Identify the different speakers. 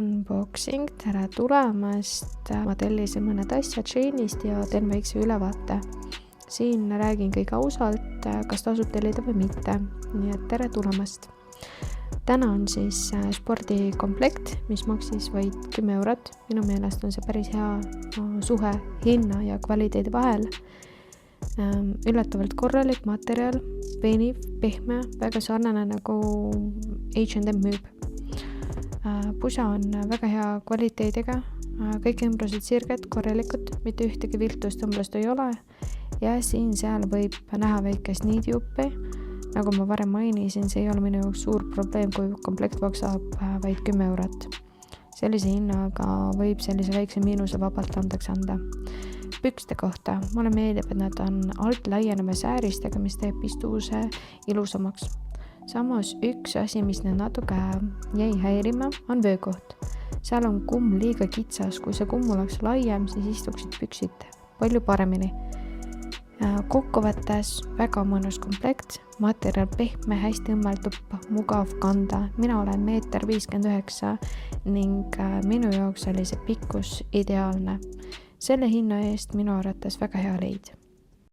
Speaker 1: unboxing, tere tulemast! Ma tellisin mõned asjad Sheinist ja teen väikse ülevaate. Siin räägin kõik ausalt, kas tasub tellida või mitte, nii et tere tulemast! Täna on siis spordikomplekt, mis maksis vaid 10 eurot. Minu meelest on see päris hea suhe hinna ja kvaliteedi vahel. Üllatavalt korralik materjal, veniv, pehme, väga sarnane nagu H&M müüb. Pusa on väga hea kvaliteediga, kõik ümbrused sirged, korralikud, mitte ühtegi viltust õmblust ei ole ja siin-seal võib näha väikest niidijuppi. Nagu ma varem mainisin, see ei ole minu jaoks suur probleem, kui komplekt maksab vaid 10 eurot. Sellise hinnaga võib sellise väikse miinuse vabalt andeks anda. Pükste kohta. Mulle meeldib, et nad on alt laieneva sääristega, mis teeb pistuse ilusamaks. Samas üks asi, mis need natuke jäi häirima, on vöökoht. Seal on kumm liiga kitsas. Kui see kumm oleks laiem, siis istuksid püksid palju paremini. Kokkuvõttes väga mõnus komplekt, materjal pehme, hästi õmmeldub, mugav kanda. Mina olen 1,59 ning minu jaoks oli see pikkus ideaalne. Selle hinna eest minu arvates väga hea leid.